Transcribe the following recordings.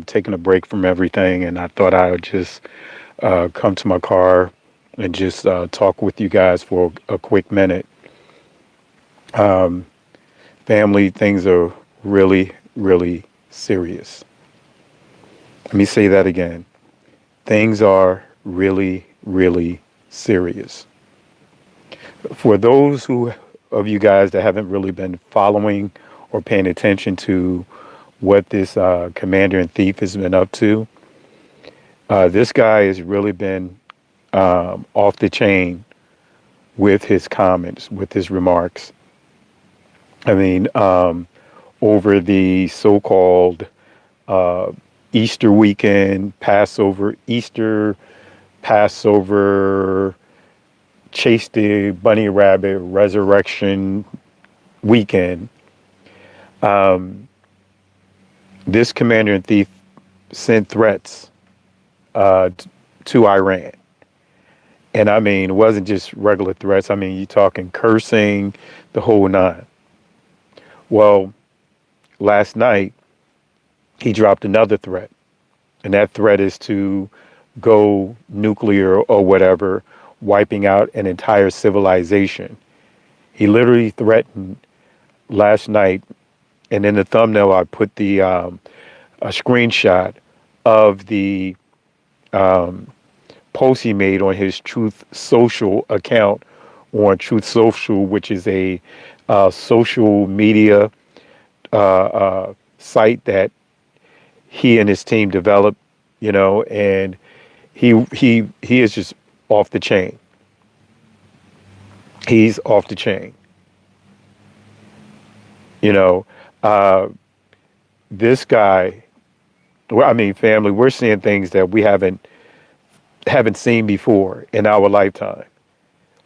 taking a break from everything, and I thought I would just come to my car and just talk with you guys for a quick minute. Um, Family, things are really, really serious. Let me say that again. Things are really, really serious. For those who of you guys that haven't really been following or paying attention to what this commander in thief has been up to, this guy has really been off the chain with his comments, with his remarks. I mean, over the so-called uh, Easter weekend, Passover, chase the bunny rabbit, resurrection weekend, um, this commander in thief sent threats to Iran. And I mean, it wasn't just regular threats. I mean, you're talking cursing, the whole nine. Well, last night, he dropped another threat. And that threat is to go nuclear or whatever, wiping out an entire civilization. He literally threatened last night. And in the thumbnail, I put a screenshot of the um, post he made on his Truth Social account on Truth Social, which is a social media site that he and his team developed, and he is just off the chain. He's off the chain. You know, uh, this guy. Well, I mean, family. We're seeing things that we haven't seen before in our lifetime.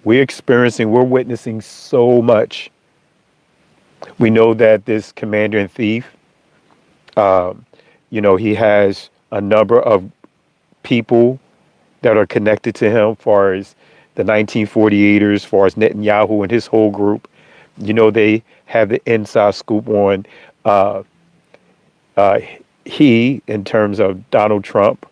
We're witnessing so much. We know that this commander in thief, um, he has a number of people that are connected to him, far as the 1948ers, as far as Netanyahu and his whole group. They have the inside scoop on uh, uh, he, in terms of Donald Trump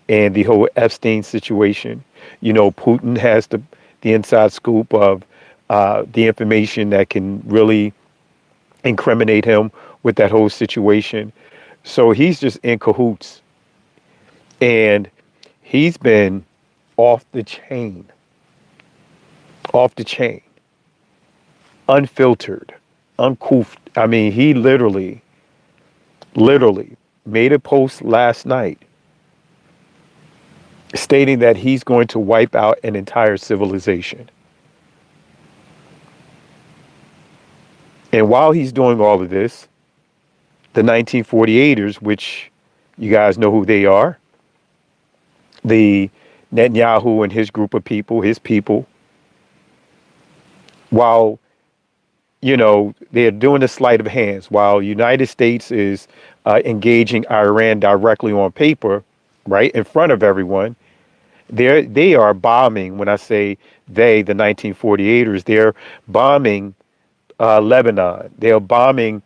and the whole Epstein situation. Putin has the inside scoop of the information that can really incriminate him with that whole situation. So he's just in cahoots, and he's been off the chain, off the chain, unfiltered, uncouth. I mean, he literally made a post last night stating that he's going to wipe out an entire civilization. And while he's doing all of this, the 1948ers, which you guys know who they are, the Netanyahu and his group of people, his people, while they're doing a sleight of hands, while United States is engaging Iran directly on paper, right in front of everyone, they are bombing. When I say they, the 1948ers, they're bombing Lebanon. They're bombing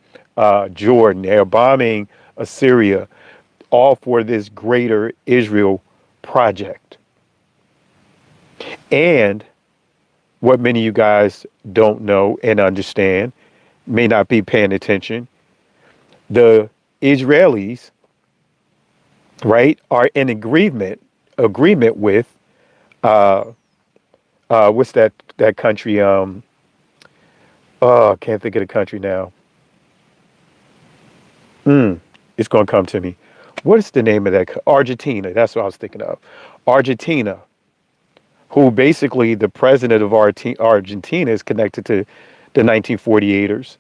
Jordan. They're bombing Assyria, all for this greater Israel project. And what many of you guys don't know and understand, may not be paying attention, the Israelis, right, are in agreement with uh, what's that country? Oh, I can't think of the country now. It's going to come to me. What is the name of that? Argentina. That's what I was thinking of. Argentina, who basically the president of Argentina is connected to the 1948ers.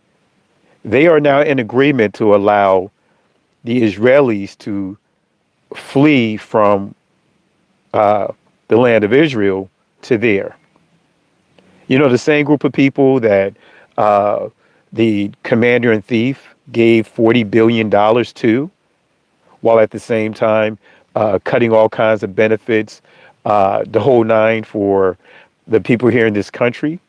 They are now in agreement to allow the Israelis to flee from the land of Israel to there. The same group of people that the commander in thief gave $40 billion to, while at the same time cutting all kinds of benefits, the whole nine for the people here in this country.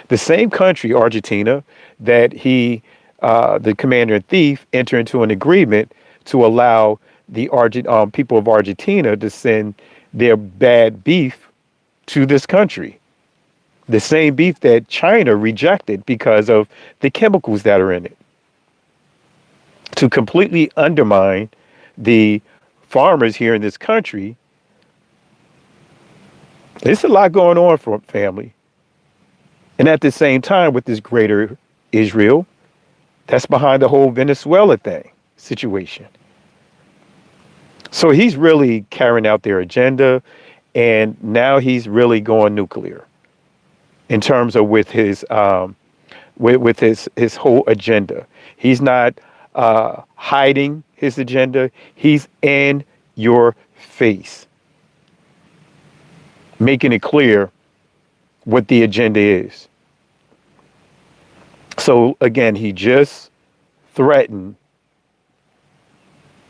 The same country, Argentina, that the commander in thief, entered into an agreement to allow the people of Argentina to send their bad beef to this country. The same beef that China rejected because of the chemicals that are in it, to completely undermine the farmers here in this country. There's a lot going on for family. And at the same time, with this greater Israel, that's behind the whole Venezuela thing situation. So he's really carrying out their agenda, and now he's really going nuclear in terms of with his his whole agenda. He's not hiding his agenda. He's in your face, making it clear what the agenda is. So again, he just threatened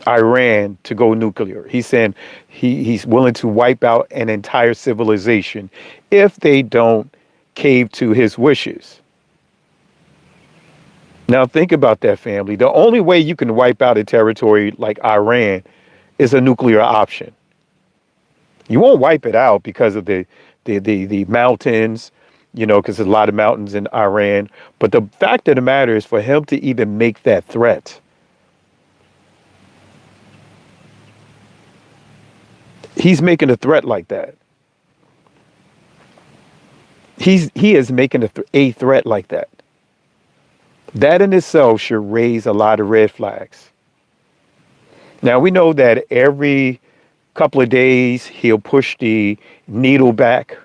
Iran to go nuclear. He's saying he's willing to wipe out an entire civilization if they don't cave to his wishes. Now think about that, family. The only way you can wipe out a territory like Iran is a nuclear option. You won't wipe it out because of the mountains, because there's a lot of mountains in Iran. But the fact of the matter is, for him to even make that threat, he's making a threat like that. He is making a threat like that. That in itself should raise a lot of red flags. Now, we know that every couple of days he'll push the needle back.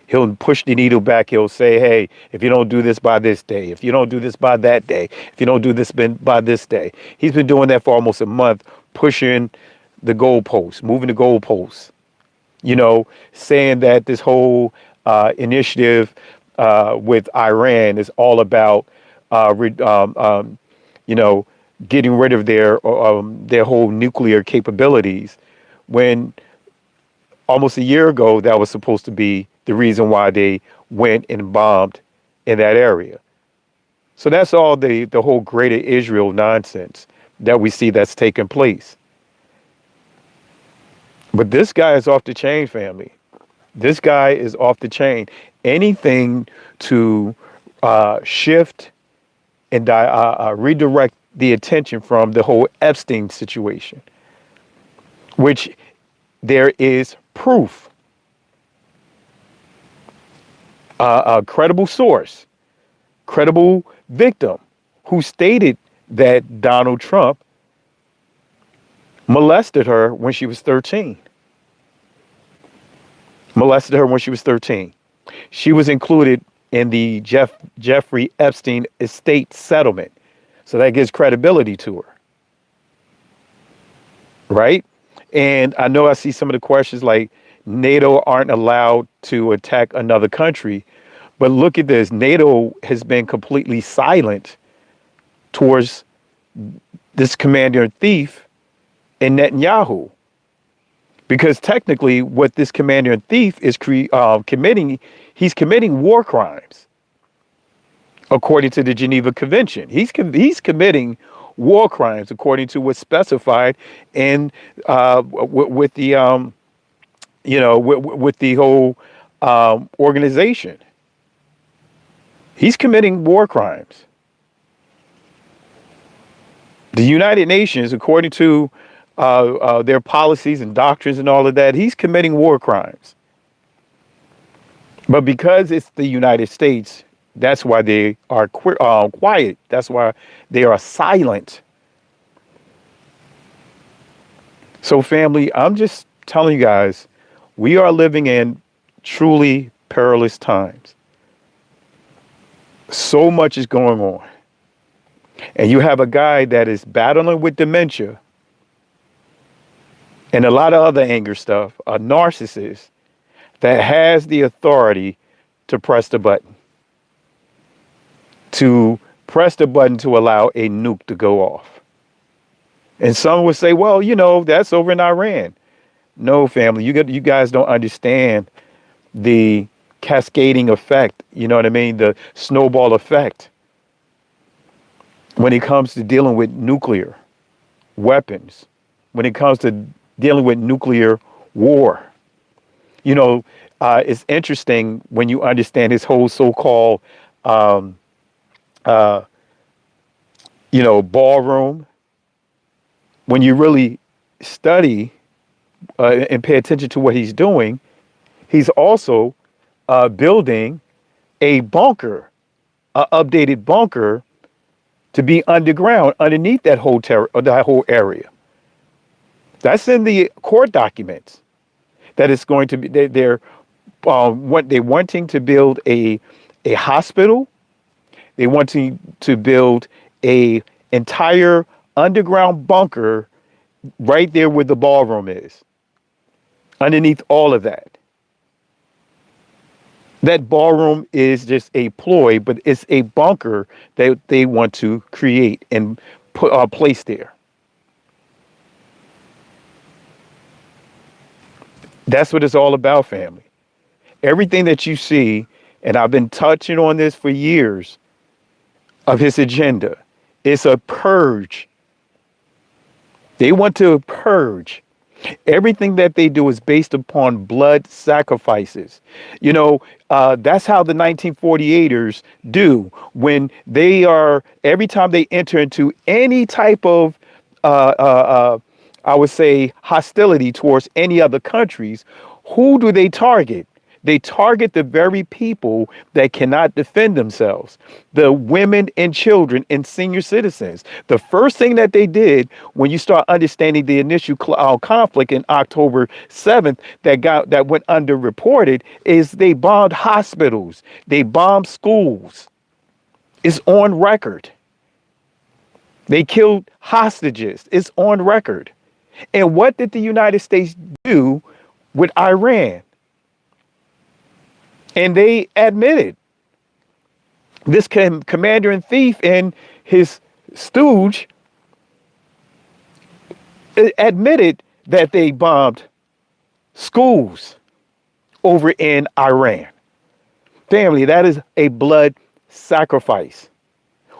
He'll push the needle back. He'll say, hey, if you don't do this by this day, if you don't do this by that day, if you don't do this by this day. He's been doing that for almost a month, pushing the goalposts, moving the goalposts, saying that this whole initiative with Iran is all about, getting rid of their whole nuclear capabilities, when almost a year ago, that was supposed to be the reason why they went and bombed in that area. So that's all the whole greater Israel nonsense that we see that's taking place. But this guy is off the chain, family. This guy is off the chain. Anything to shift and redirect the attention from the whole Epstein situation, which there is proof, a credible source, credible victim who stated that Donald Trump molested her when she was 13. Molested her when she was 13. She was included in the Jeffrey Epstein estate settlement. So that gives credibility to her. Right? And I know I see some of the questions like NATO aren't allowed to attack another country. But look at this. NATO has been completely silent towards this commander in thief in Netanyahu. Because technically what this commander in thief is committing, he's committing war crimes. According to the Geneva Convention, he's committing war crimes according to what's specified in with the with the whole organization. He's committing war crimes. The United Nations, according to their policies and doctrines and all of that, he's committing war crimes. But because it's the United States, that's why they are quiet. That's why they are silent. So family, I'm just telling you guys, we are living in truly perilous times. So much is going on. And you have a guy that is battling with dementia and a lot of other anger stuff, a narcissist that has the authority to press the button. To press the button to allow a nuke to go off. And some would say, well, that's over in Iran. No, family, you guys don't understand the cascading effect. You know what I mean? The snowball effect when it comes to dealing with nuclear weapons, when it comes to dealing with nuclear war. You know, it's interesting when you understand his whole so-called, um, uh, ballroom. When you really study and pay attention to what he's doing, he's also building a bunker, an updated bunker to be underground underneath that that whole area. That's in the court documents. That it's going to be they're wanting to build a hospital. They wanting to build a entire underground bunker right there where the ballroom is. Underneath all of that. That ballroom is just a ploy, but it's a bunker that they want to create and put place there. That's what it's all about, family. Everything that you see, and I've been touching on this for years, of his agenda, it's a purge. They want to purge. Everything that they do is based upon blood sacrifices. That's how the 1948ers do when every time they enter into any type of, I would say, hostility towards any other countries. Who do they target? They target the very people that cannot defend themselves, the women and children and senior citizens. The first thing that they did when you start understanding the initial conflict in October 7th that went underreported is they bombed hospitals. They bombed schools. It's on record. They killed hostages. It's on record. And what did the United States do with Iran? And they admitted, this commander in chief and his stooge admitted that they bombed schools over in Iran. Family, that is a blood sacrifice.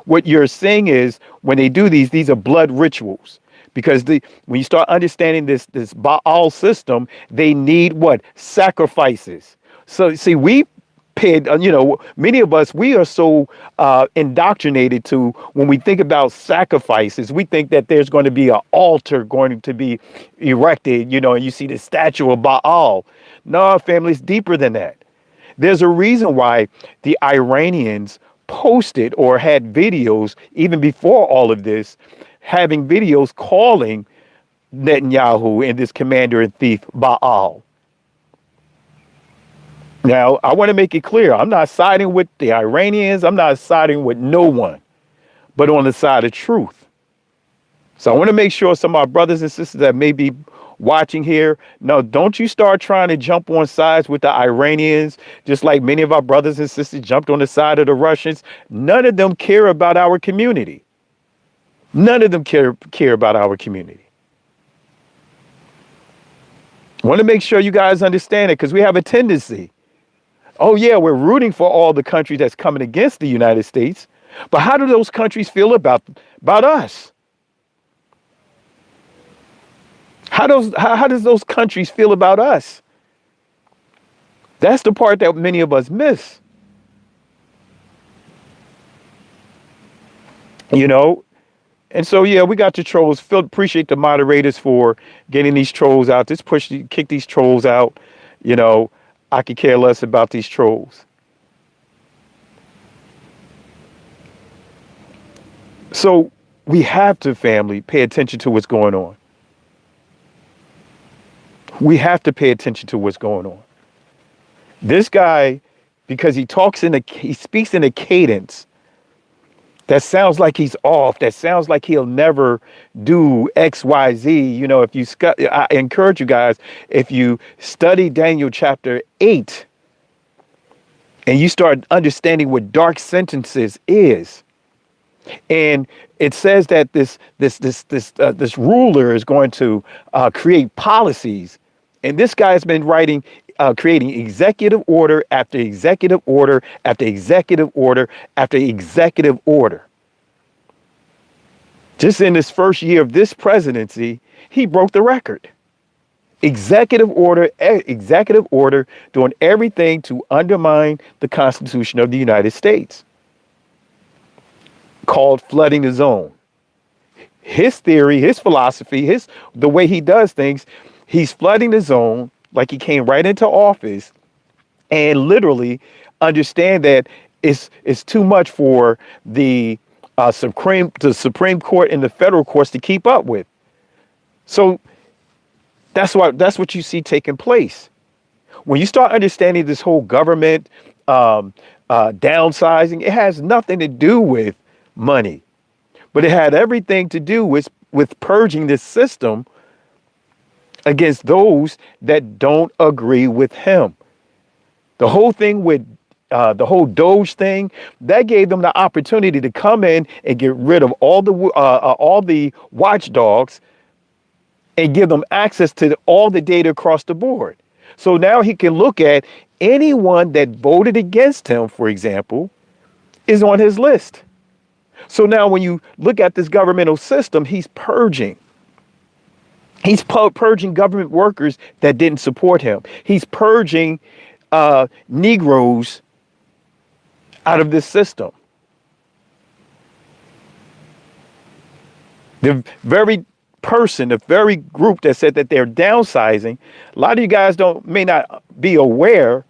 What you're saying is when they do these are blood rituals. Because when you start understanding this Baal system, they need what? Sacrifices. So see, we paid, many of us, we are so indoctrinated to when we think about sacrifices, we think that there's going to be an altar going to be erected, and you see the statue of Baal. No, family, it's deeper than that. There's a reason why the Iranians posted or had videos even before all of this, having videos calling Netanyahu and this commander in chief Baal. Now, I want to make it clear, I'm not siding with the Iranians. I'm not siding with no one, but on the side of truth. So I want to make sure some of our brothers and sisters that may be watching here, no, don't you start trying to jump on sides with the Iranians, just like many of our brothers and sisters jumped on the side of the Russians. None of them care about our community. None of them care about our community. I want to make sure you guys understand it because we have a tendency. Oh, yeah, we're rooting for all the countries that's coming against the United States. But how do those countries feel about us? How does those countries feel about us? That's the part that many of us miss. And so, yeah, we got the trolls. Appreciate the moderators for getting these trolls out. Kick these trolls out. I could care less about these trolls. So we have to, family, pay attention to what's going on. We have to pay attention to what's going on. This guy, because he speaks in a cadence that sounds like he's off. That sounds like he'll never do X, Y, Z. I encourage you guys, if you study Daniel chapter 8 and you start understanding what dark sentences is, and it says that this ruler is going to create policies, and this guy has been creating executive order after executive order after executive order after executive order. Just in his first year of this presidency, he broke the record. Executive order doing everything to undermine the Constitution of the United States, called flooding the zone. His theory, his philosophy, the way he does things, he's flooding the zone like he came right into office and literally understand that it's too much for the Supreme Court and the federal courts to keep up with. So that's what you see taking place. When you start understanding this whole government downsizing, it has nothing to do with money, but it had everything to do with purging this system against those that don't agree with him. The whole thing with the whole Doge thing, that gave them the opportunity to come in and get rid of all the watchdogs and give them access to all the data across the board. So now he can look at anyone that voted against him, for example, is on his list. So now when you look at this governmental system, he's purging. He's purging government workers that didn't support him. He's purging Negroes out of this system. The very group that said that they're downsizing, a lot of you guys may not be aware,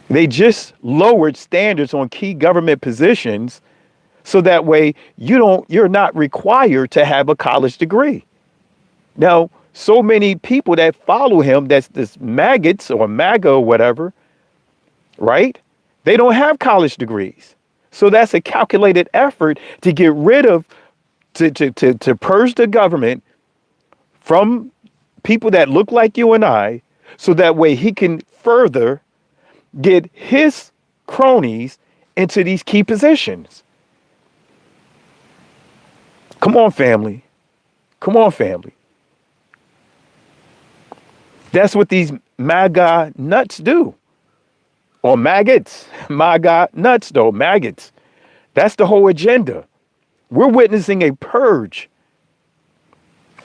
they just lowered standards on key government positions so that way you're not required to have a college degree. Now, so many people that follow him, that's this maggots or MAGA or whatever, right? They don't have college degrees. So that's a calculated effort to get rid of, to purge the government from people that look like you and I, so that way he can further get his cronies into these key positions. Come on, family. Come on, family. That's what these MAGA nuts do. Or maggots. MAGA nuts, though. Maggots. That's the whole agenda. We're witnessing a purge.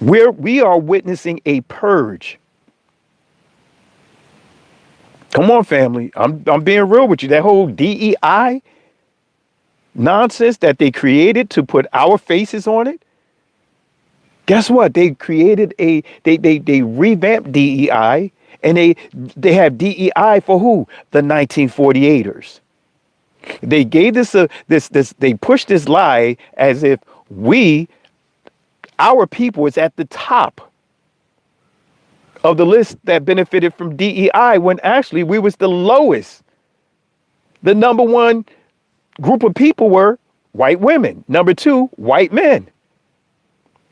We are witnessing a purge. Come on, family. I'm being real with you. That whole DEI nonsense that they created to put our faces on it. Guess what? They created they revamped DEI, and they have DEI for who? The 1948ers. They gave they pushed this lie as if our people is at the top of the list that benefited from DEI, when actually we was the lowest. The number one group of people were white women. Number two, white men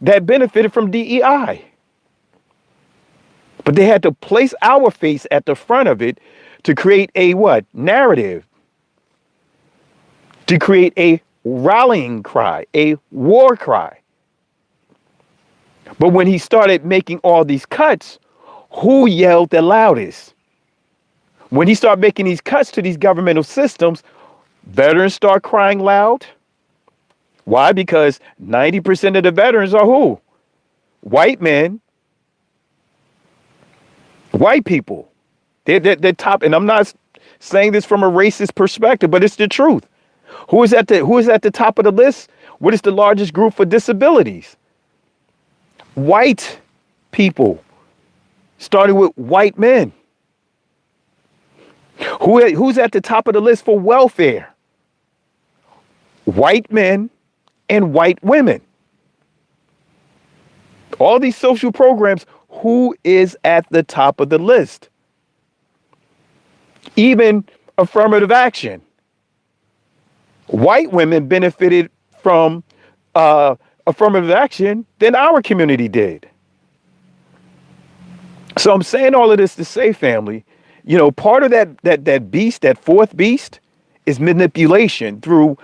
that benefited from DEI. But they had to place our face at the front of it to create a what? Narrative. To create a rallying cry, a war cry. But when he started making all these cuts, who yelled the loudest? When he started making these cuts to these governmental systems, veterans start crying loud. Why? Because 90% of the veterans are who? White men. White people. They're top. And I'm not saying this from a racist perspective, but it's the truth. Who is at the top of the list? What is the largest group for disabilities? White people. Starting with white men. Who's at the top of the list for welfare? White men and white women. All these social programs, who is at the top of the list? Even affirmative action. White women benefited from affirmative action than our community did. So I'm saying all of this to say, family, part of that beast, that fourth beast, is manipulation through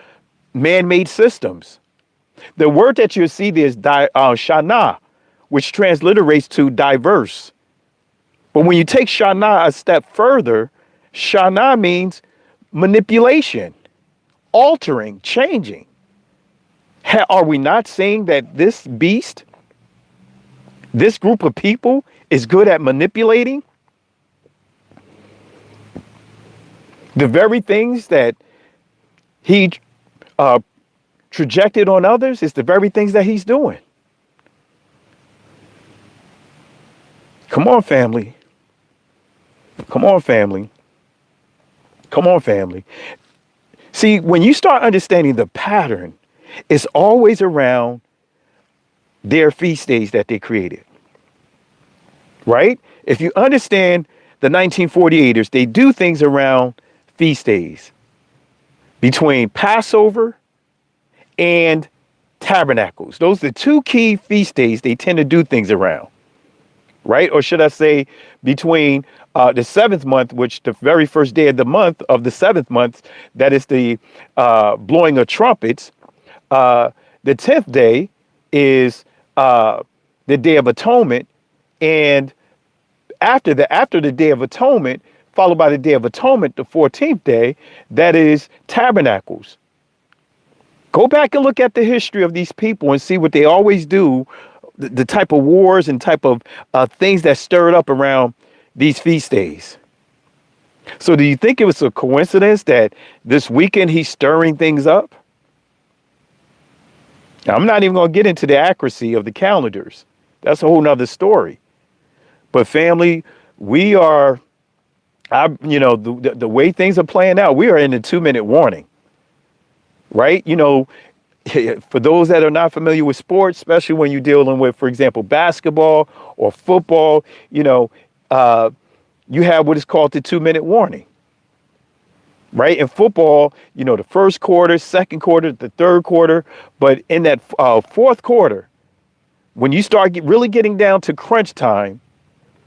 man-made systems. The word that you'll see there is shana, which transliterates to diverse. But when you take shana a step further, shana means manipulation, altering, changing. Are we not saying that this beast, this group of people, is good at manipulating the very things that he uh, trajected on others? Is the very things that he's doing. Come on, family. Come on, family. Come on, family. See, when you start understanding the pattern, it's always around their feast days that they created. Right? If you understand the 1948ers, they do things around feast days between Passover and Tabernacles. Those are the two key feast days they tend to do things around. Right? Or should I say between the seventh month, which the very first day of the month of the seventh month, that is the blowing of trumpets. The 10th day is the Day of Atonement. And after the Day of Atonement, followed by the Day of Atonement, the 14th day, that is Tabernacles. Go back and look at the history of these people and see what they always do, the type of wars and type of things that stirred up around these feast days. So do you think it was a coincidence that this weekend he's stirring things up? Now, I'm not even going to get into the accuracy of the calendars. That's a whole nother story. But family, we are, the way things are playing out, we are in the 2-minute warning, right? For those that are not familiar with sports, especially when you're dealing with, for example, basketball or football, you have what is called the 2-minute warning, right? In football, the first quarter, second quarter, the third quarter, but in that fourth quarter, when you start really getting down to crunch time,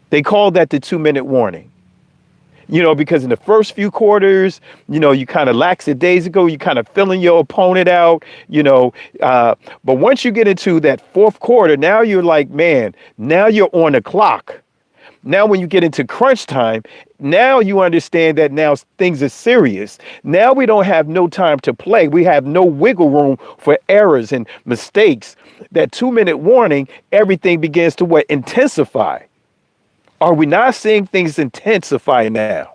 they call that the 2-minute warning. Because in the first few quarters, you kind of lackadaisical, you kind of filling your opponent out, but once you get into that fourth quarter, now you're like, man, now you're on the clock. Now, when you get into crunch time, now you understand that now things are serious. Now we don't have no time to play. We have no wiggle room for errors and mistakes. That 2-minute warning, everything begins to intensify. Are we not seeing things intensify now?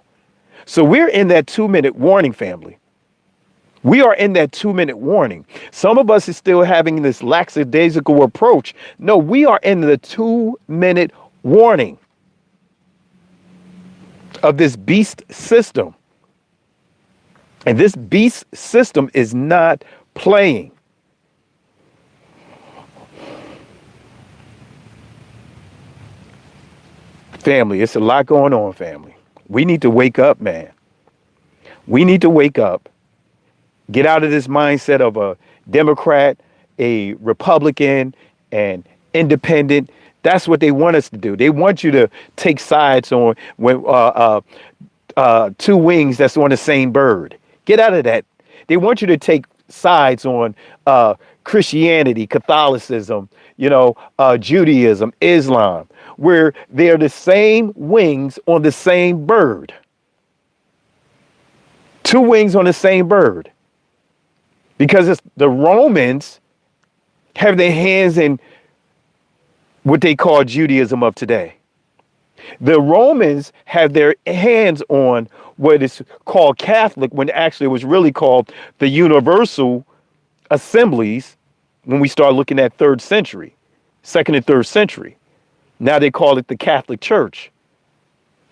So we're in that 2-minute warning, family. We are in that 2-minute warning. Some of us is still having this lackadaisical approach. No, we are in the 2-minute warning of this beast system. And this beast system is not playing. Family, it's a lot going on, family. We need to wake up, man. We need to wake up. Get out of this mindset of a Democrat, a Republican, and independent. That's what they want us to do. They want you to take sides on when two wings that's on the same bird. Get out of that. They want you to take sides on Christianity, Catholicism, Judaism, Islam, where they're the same wings on the same bird. Two wings on the same bird. Because it's the Romans have their hands in what they call Judaism of today. The Romans have their hands on what is called Catholic, when actually it was really called the Universal Assemblies when we start looking at second and third century. Now they call it the Catholic Church,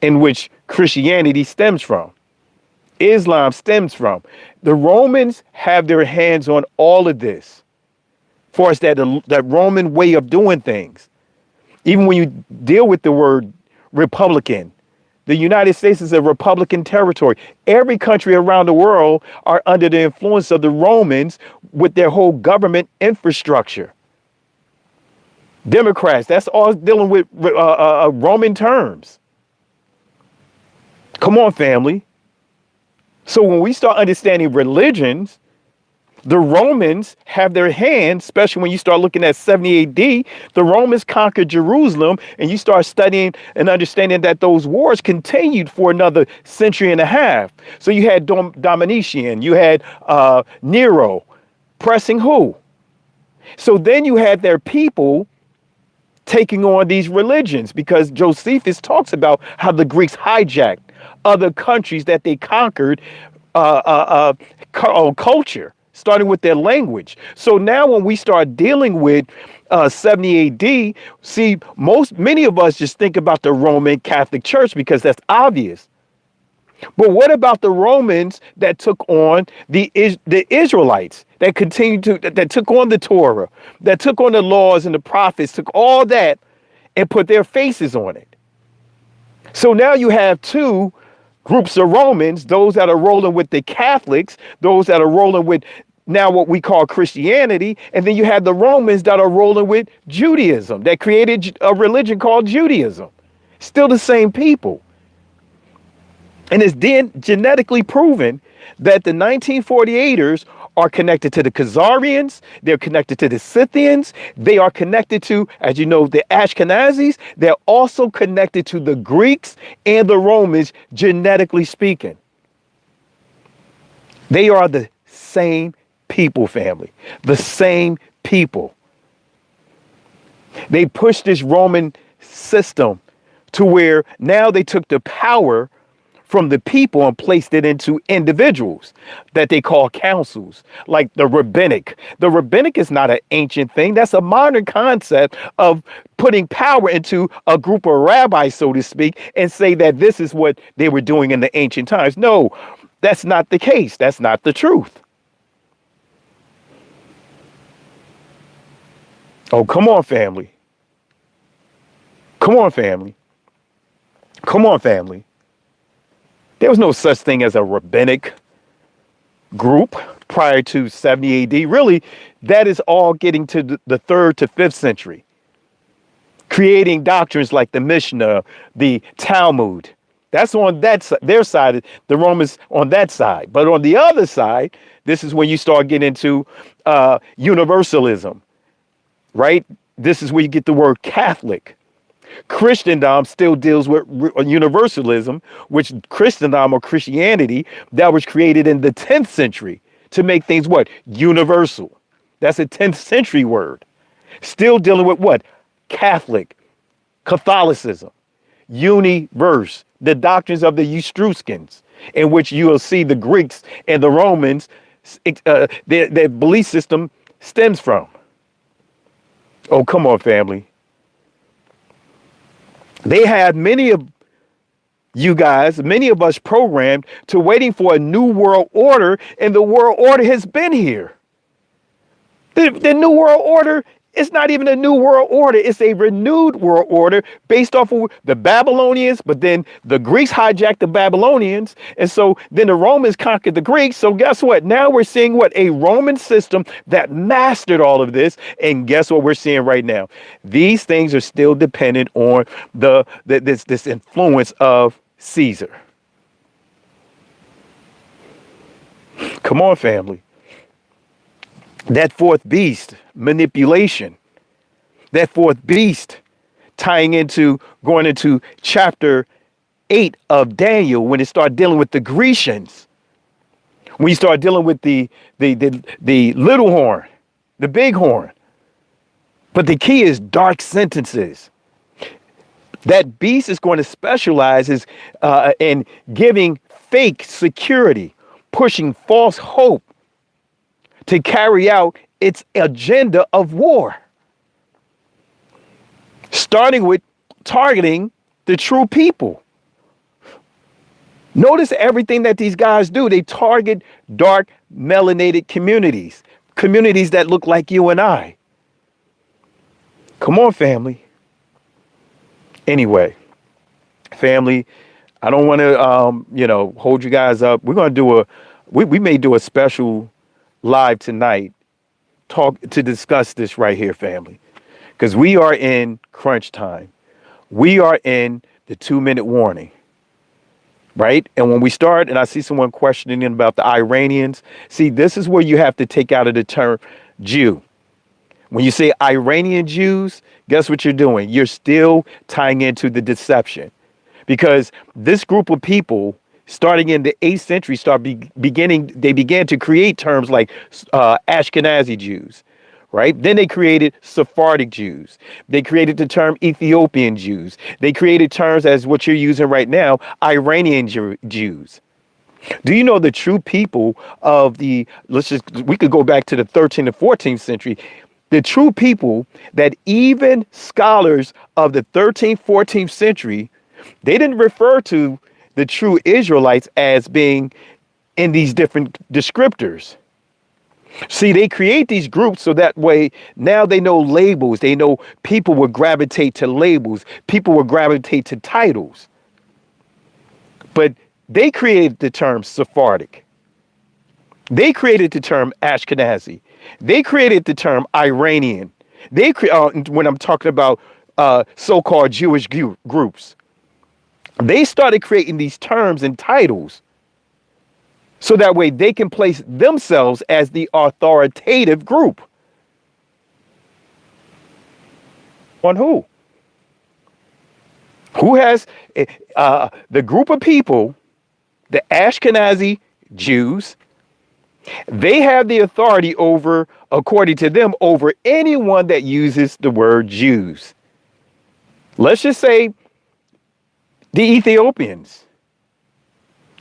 in which Christianity stems from. Islam stems from. The Romans have their hands on all of this, for us that Roman way of doing things. Even when you deal with the word Republican, the United States is a Republican territory. Every country around the world are under the influence of the Romans with their whole government infrastructure. Democrats, that's all dealing with Roman terms. Come on, family. So when we start understanding religions, the Romans have their hands, especially when you start looking at 70 AD, the Romans conquered Jerusalem, and you start studying and understanding that those wars continued for another century and a half. So you had Domitian, you had Nero pressing who? So then you had their people taking on these religions, because Josephus talks about how the Greeks hijacked other countries that they conquered, culture, starting with their language. So now when we start dealing with 70 AD, see, many of us just think about the Roman Catholic Church because that's obvious. But what about the Romans that took on the Israelites, that continued that took on the Torah, that took on the laws and the prophets, took all that and put their faces on it? So now you have two groups of Romans, those that are rolling with the Catholics, those that are rolling with now what we call Christianity, and then you have the Romans that are rolling with Judaism, that created a religion called Judaism. Still the same people. And it's then genetically proven that the 1948ers are connected to the Khazarians, they're connected to the Scythians, they are connected to, as you know, the Ashkenazis, they're also connected to the Greeks and the Romans, genetically speaking. They are the same people, family, the same people. They pushed this Roman system to where now they took the power from the people and placed it into individuals that they call councils, like the rabbinic. The rabbinic is not an ancient thing. That's a modern concept of putting power into a group of rabbis, so to speak, and say that this is what they were doing in the ancient times. No, that's not the case. That's not the truth. Oh, come on, family. Come on, family. Come on, family. There was no such thing as a rabbinic group prior to 70 AD. Really, that is all getting to the 3rd to 5th century, creating doctrines like the Mishnah, the Talmud. That's on their side, the Romans on that side. But on the other side, this is when you start getting into universalism, right? This is where you get the word Catholic. Christendom still deals with universalism, which Christendom or Christianity, that was created in the 10th century to make things what? Universal. That's a 10th century word. Still dealing with what? Catholicism, universe, the doctrines of the Etruscans, in which you will see the Greeks and the Romans, their belief system stems from. Oh, come on, family. They had many of you guys, many of us programmed to waiting for a new world order, and the world order has been here. The new world order is not even a new world order. It's a renewed world order based off of the Babylonians, but then the Greeks hijacked the Babylonians. And so then the Romans conquered the Greeks. So guess what? Now we're seeing what? A Roman system that mastered all of this. And guess what we're seeing right now? These things are still dependent on this influence of Caesar. Come on, family. That fourth beast, manipulation. That fourth beast, tying into, going into chapter 8 of Daniel, when it started dealing with the Grecians. When you start dealing with the little horn, the big horn. But the key is dark sentences. That beast is going to specialize in giving fake security, pushing false hope, to carry out its agenda of war, starting with targeting the true people. Notice everything that these guys do. They target dark, melanated communities, communities that look like you and I. Come on, family. Anyway, family, I don't want to, hold you guys up. We're going to we may do a special live tonight to discuss this right here, family, because we are in crunch time. We are in the 2-minute warning, right? And when we start, and I see someone questioning about the Iranians, see, this is where you have to take out of the term Jew. When you say Iranian Jews, guess what you're doing? You're still tying into the deception, because this group of people, starting in the 8th century, they began to create terms like Ashkenazi Jews, right? Then they created Sephardic Jews. They created the term Ethiopian Jews. They created terms as what you're using right now, Iranian Jews. Do you know the true people of we could go back to the 13th and 14th century. The true people that even scholars of the 13th, 14th century, they didn't refer to the true Israelites as being in these different descriptors. See, they create these groups so that way now they know labels. They know people will gravitate to labels. People will gravitate to titles. But they created the term Sephardic. They created the term Ashkenazi. They created the term Iranian. When I'm talking about so-called Jewish groups, they started creating these terms and titles so that way they can place themselves as the authoritative group. On who? Who has the group of people, the Ashkenazi Jews? They have the authority over, according to them, over anyone that uses the word Jews. Let's just say the Ethiopians.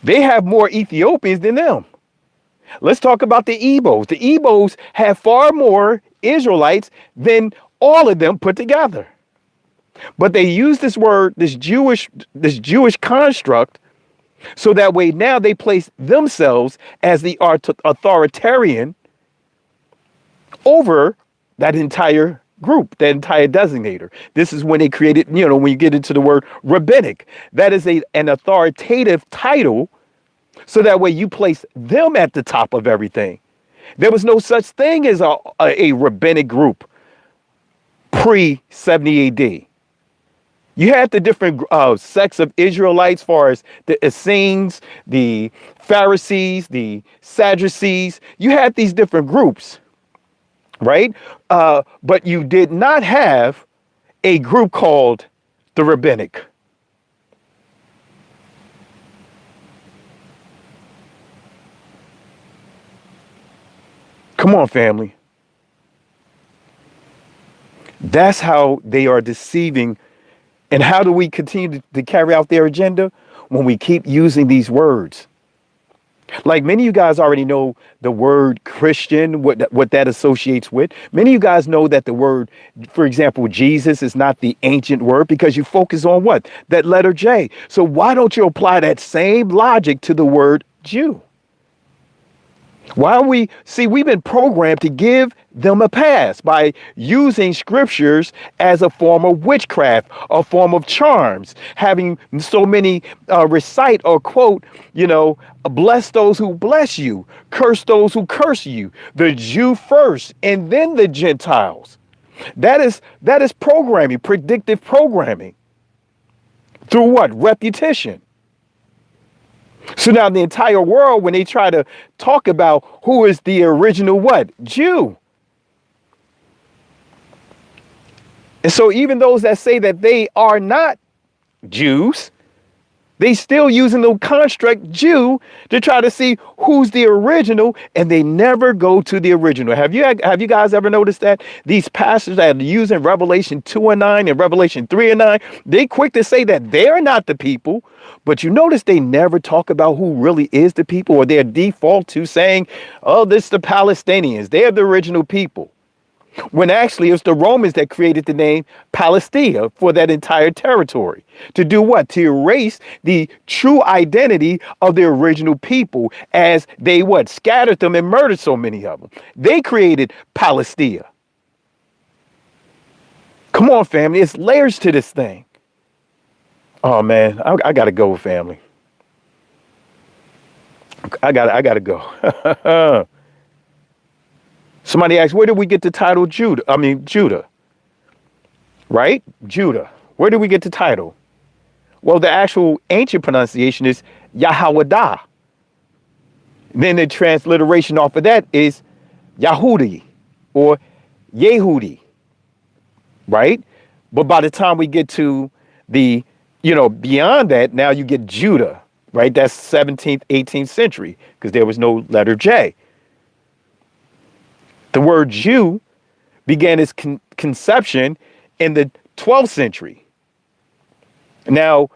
They have more Ethiopians than them. Let's talk about the Igbos. The Igbos have far more Israelites than all of them put together. But they use this word, this Jewish construct, so that way now they place themselves as the authoritarian over that entire group, that entire designator. This is when they created, when you get into the word rabbinic, that is an authoritative title, so that way you place them at the top of everything. There was no such thing as a rabbinic group pre-70 AD. You had the different sects of Israelites, as far as the Essenes, the Pharisees, the Sadducees. You had these different groups, right? But you did not have a group called the rabbinic. Come on, family. That's how they are deceiving. And how do we continue to carry out their agenda? When we keep using these words. Like many of you guys already know the word Christian, what that associates with. Many of you guys know that the word, for example, Jesus is not the ancient word because you focus on what? That letter J. So why don't you apply that same logic to the word Jew? We've been programmed to give them a pass by using scriptures as a form of witchcraft, a form of charms, having so many recite or quote, bless those who bless you, curse those who curse you, the Jew first, and then the Gentiles. That is programming, predictive programming. Through what? Repetition. So now the entire world, when they try to talk about who is the original what? Jew. And so even those that say that they are not Jews, they still using the construct Jew to try to see who's the original, and they never go to the original. Have you guys ever noticed that these pastors that are using Revelation 2:9 and Revelation 3:9, they quick to say that they're not the people, but you notice they never talk about who really is the people, or their default to saying, oh, this is the Palestinians. They're the original people. When actually it's the Romans that created the name Palestina for that entire territory. To do what? To erase the true identity of the original people, as they scattered them and murdered so many of them. They created Palestina. Come on, family. It's layers to this thing. Oh man, I gotta go, family. I gotta go. Somebody asked, where did we get the title Judah? Right? Judah. Where did we get the title? Well, the actual ancient pronunciation is Yahwadah. Then the transliteration off of that is Yahudi or Yehudi. Right? But by the time we get to the, beyond that, now you get Judah. Right? That's 17th, 18th century, because there was no letter J. The word Jew began its conception in the 12th century. Now,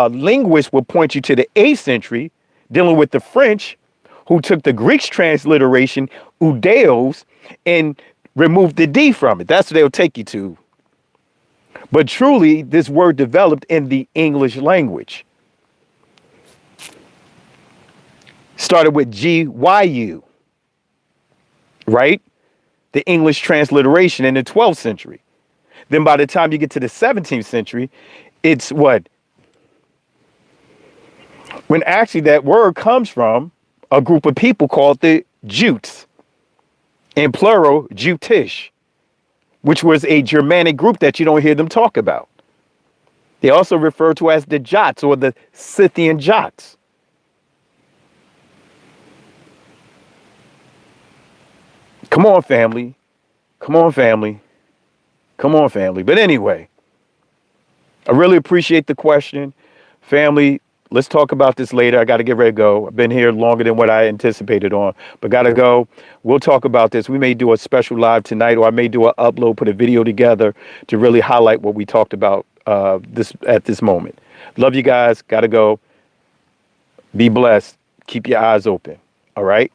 linguists will point you to the 8th century, dealing with the French, who took the Greek transliteration, oudeos, and removed the D from it. That's what they'll take you to. But truly, this word developed in the English language. Started with GYU, right? The English transliteration in the 12th century. Then by the time you get to the 17th century, it's what? When actually that word comes from a group of people called the Jutes, in plural, Jutish, which was a Germanic group that you don't hear them talk about. They also refer to as the Jots or the Scythian Jots. Come on, family. Come on, family. Come on, family. But anyway, I really appreciate the question. Family, let's talk about this later. I got to get ready to go. I've been here longer than what I anticipated on, but got to go. We'll talk about this. We may do a special live tonight, or I may do an upload, put a video together to really highlight what we talked about at this moment. Love you guys. Got to go. Be blessed. Keep your eyes open. All right.